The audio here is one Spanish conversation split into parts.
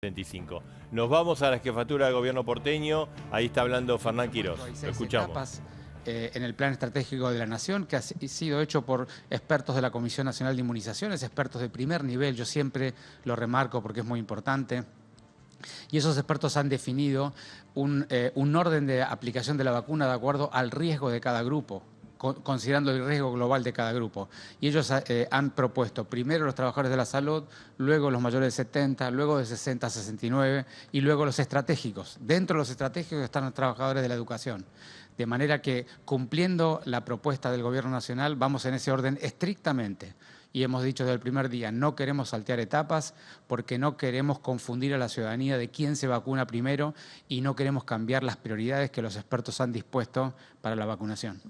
25. Nos vamos a la jefatura de gobierno porteño. Ahí está hablando Fernán Quirós. Hay Lo 6 escuchamos. etapas en el Plan Estratégico de la Nación, que ha sido hecho por expertos de la Comisión Nacional de Inmunizaciones, expertos de primer nivel. Yo siempre lo remarco porque es muy importante. Y esos expertos han definido un orden de aplicación de la vacuna de acuerdo al riesgo de cada grupo, considerando el riesgo global de cada grupo. Y ellos han propuesto primero los trabajadores de la salud, luego los mayores de 70, luego de 60 a 69 y luego los estratégicos. Dentro de los estratégicos están los trabajadores de la educación. De manera que, cumpliendo la propuesta del Gobierno Nacional, vamos en ese orden estrictamente. Y hemos dicho desde el primer día, no queremos saltear etapas porque no queremos confundir a la ciudadanía de quién se vacuna primero y no queremos cambiar las prioridades que los expertos han dispuesto para la vacunación.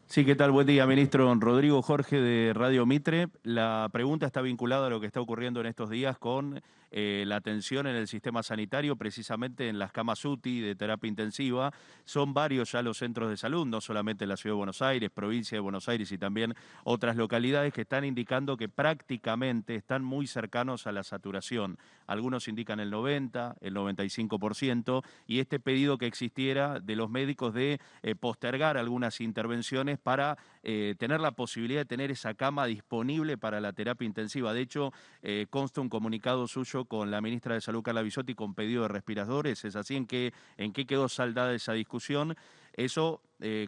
Sí, ¿qué tal? Buen día, ministro. Rodrigo Jorge de Radio Mitre. La pregunta está vinculada a lo que está ocurriendo en estos días con la atención en el sistema sanitario, precisamente en las camas UTI de terapia intensiva. Son varios ya los centros de salud, no solamente en la Ciudad de Buenos Aires, provincia de Buenos Aires y también otras localidades que están indicando que prácticamente están muy cercanos a la saturación. Algunos indican el 90, el 95%, y este pedido que existiera de los médicos de postergar algunas intervenciones para tener la posibilidad de tener esa cama disponible para la terapia intensiva. De hecho, consta un comunicado suyo con la ministra de Salud, Carla Bisotti, con pedido de respiradores. ¿Es así? ¿En qué quedó saldada esa discusión? Eso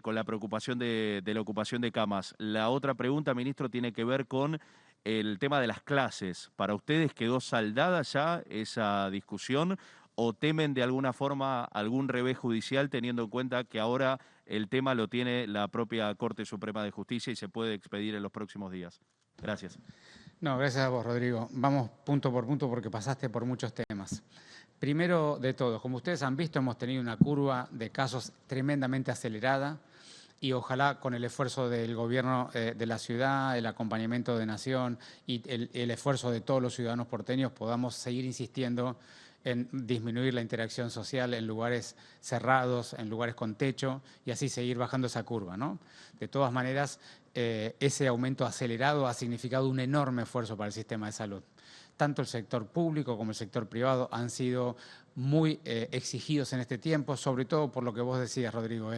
con la preocupación de la ocupación de camas. La otra pregunta, ministro, tiene que ver con el tema de las clases. ¿Para ustedes quedó saldada ya esa discusión o temen de alguna forma algún revés judicial, teniendo en cuenta que ahora el tema lo tiene la propia Corte Suprema de Justicia y se puede expedir en los próximos días? Gracias. No, gracias a vos, Rodrigo. Vamos punto por punto porque pasaste por muchos temas. Primero de todo, como ustedes han visto, hemos tenido una curva de casos tremendamente acelerada y ojalá con el esfuerzo del gobierno de la ciudad, el acompañamiento de Nación y el esfuerzo de todos los ciudadanos porteños podamos seguir insistiendo en disminuir la interacción social en lugares cerrados, en lugares con techo y así seguir bajando esa curva, ¿no? De todas maneras, ese aumento acelerado ha significado un enorme esfuerzo para el sistema de salud. Tanto el sector público como el sector privado han sido muy exigidos en este tiempo, sobre todo por lo que vos decías, Rodrigo,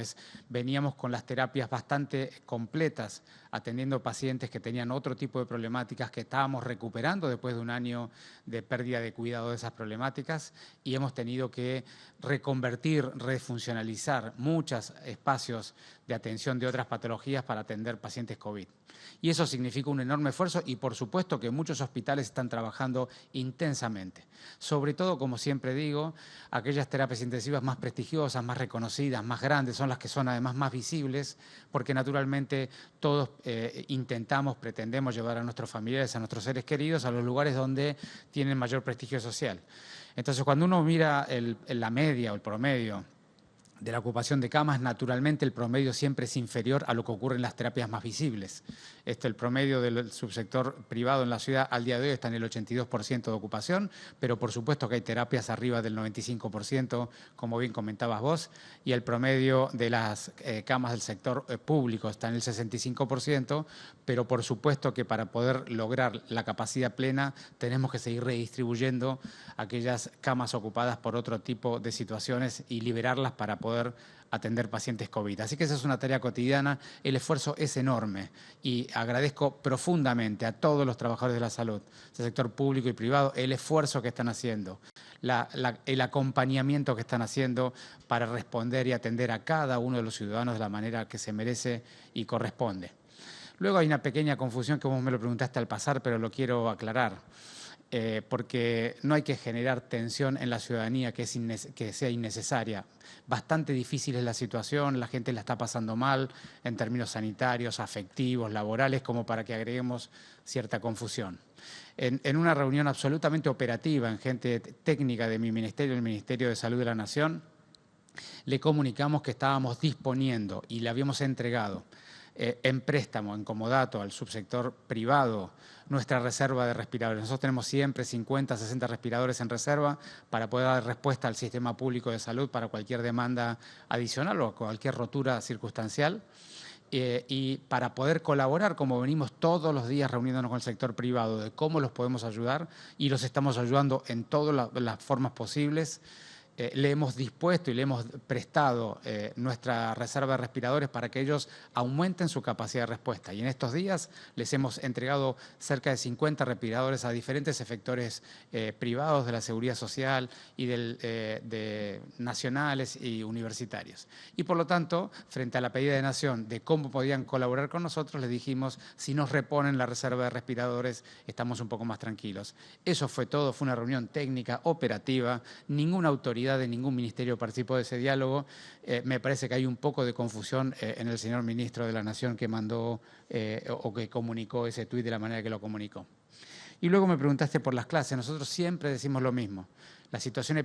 veníamos con las terapias bastante completas, atendiendo pacientes que tenían otro tipo de problemáticas que estábamos recuperando después de un año de pérdida de cuidado de esas problemáticas y hemos tenido que reconvertir, refuncionalizar muchos espacios de atención de otras patologías para atender pacientes COVID. Y eso significa un enorme esfuerzo y por supuesto que muchos hospitales están trabajando intensamente. Sobre todo, como siempre digo, aquellas terapias intensivas más prestigiosas, más reconocidas, más grandes, son las que son además más visibles, porque naturalmente todos pretendemos llevar a nuestros familiares, a nuestros seres queridos, a los lugares donde tienen mayor prestigio social. Entonces, cuando uno mira la media o el promedio de la ocupación de camas, naturalmente el promedio siempre es inferior a lo que ocurre en las terapias más visibles. El promedio del subsector privado en la ciudad al día de hoy está en el 82% de ocupación, pero por supuesto que hay terapias arriba del 95%, como bien comentabas vos, y el promedio de las camas del sector público está en el 65%, pero por supuesto que para poder lograr la capacidad plena tenemos que seguir redistribuyendo aquellas camas ocupadas por otro tipo de situaciones y liberarlas para poder atender pacientes COVID. Así que esa es una tarea cotidiana, el esfuerzo es enorme y agradezco profundamente a todos los trabajadores de la salud, del sector público y privado, el esfuerzo que están haciendo, el acompañamiento que están haciendo para responder y atender a cada uno de los ciudadanos de la manera que se merece y corresponde. Luego hay una pequeña confusión que vos me lo preguntaste al pasar, pero lo quiero aclarar. Porque no hay que generar tensión en la ciudadanía que sea innecesaria. Bastante difícil es la situación, la gente la está pasando mal en términos sanitarios, afectivos, laborales, como para que agreguemos cierta confusión. En una reunión absolutamente operativa en gente técnica de mi ministerio, el Ministerio de Salud de la Nación, le comunicamos que estábamos disponiendo y le habíamos entregado en préstamo, en comodato al subsector privado, nuestra reserva de respiradores. Nosotros tenemos siempre 50, 60 respiradores en reserva para poder dar respuesta al sistema público de salud para cualquier demanda adicional o cualquier rotura circunstancial. Y para poder colaborar, como venimos todos los días reuniéndonos con el sector privado, de cómo los podemos ayudar, y los estamos ayudando en todas las formas posibles. Le hemos dispuesto y le hemos prestado nuestra reserva de respiradores para que ellos aumenten su capacidad de respuesta. Y en estos días les hemos entregado cerca de 50 respiradores a diferentes efectores privados de la seguridad social y de nacionales y universitarios. Y por lo tanto, frente a la pedida de Nación de cómo podían colaborar con nosotros, les dijimos, si nos reponen la reserva de respiradores, estamos un poco más tranquilos. Eso fue todo, fue una reunión técnica, operativa, ninguna autoridad de ningún ministerio participó de ese diálogo. Me parece que hay un poco de confusión en el señor ministro de la Nación que mandó o que comunicó ese tuit de la manera que lo comunicó. Y luego me preguntaste por las clases. Nosotros siempre decimos lo mismo. La situación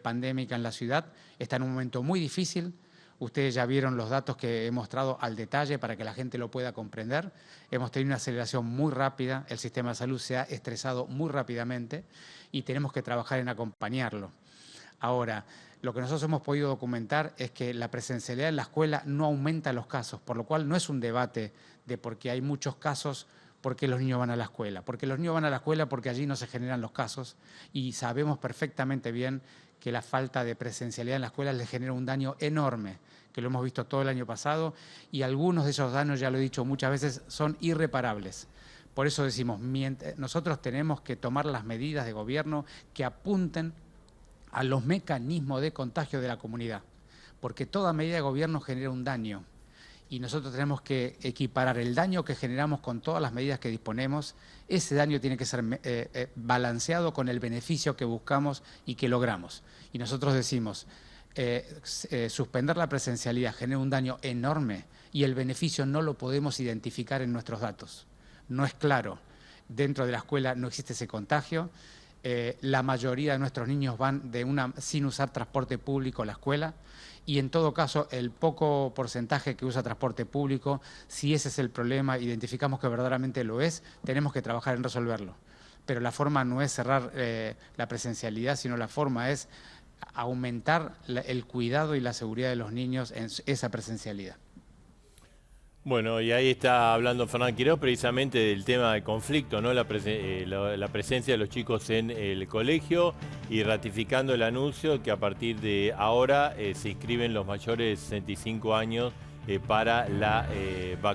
pandémica en la ciudad está en un momento muy difícil. Ustedes ya vieron los datos que he mostrado al detalle para que la gente lo pueda comprender. Hemos tenido una aceleración muy rápida, el sistema de salud se ha estresado muy rápidamente y tenemos que trabajar en acompañarlo. Ahora, lo que nosotros hemos podido documentar es que la presencialidad en la escuela no aumenta los casos, por lo cual no es un debate de por qué hay muchos casos, por qué los niños van a la escuela. Porque los niños van a la escuela porque allí no se generan los casos y sabemos perfectamente bien que la falta de presencialidad en la escuela les genera un daño enorme, que lo hemos visto todo el año pasado y algunos de esos daños, ya lo he dicho muchas veces, son irreparables. Por eso decimos, nosotros tenemos que tomar las medidas de gobierno que apunten a los mecanismos de contagio de la comunidad, porque toda medida de gobierno genera un daño y nosotros tenemos que equiparar el daño que generamos con todas las medidas que disponemos. Ese daño tiene que ser balanceado con el beneficio que buscamos y que logramos. Y nosotros decimos, suspender la presencialidad genera un daño enorme y el beneficio no lo podemos identificar en nuestros datos. No es claro, dentro de la escuela no existe ese contagio. La mayoría de nuestros niños van sin usar transporte público a la escuela y en todo caso el poco porcentaje que usa transporte público, si ese es el problema, identificamos que verdaderamente lo es, tenemos que trabajar en resolverlo. Pero la forma no es cerrar la presencialidad, sino la forma es aumentar el cuidado y la seguridad de los niños en esa presencialidad. Bueno, y ahí está hablando Fernán Quiroz precisamente del tema del conflicto, ¿no? La presencia de los chicos en el colegio y ratificando el anuncio que a partir de ahora se inscriben los mayores de 65 años para la vacunación.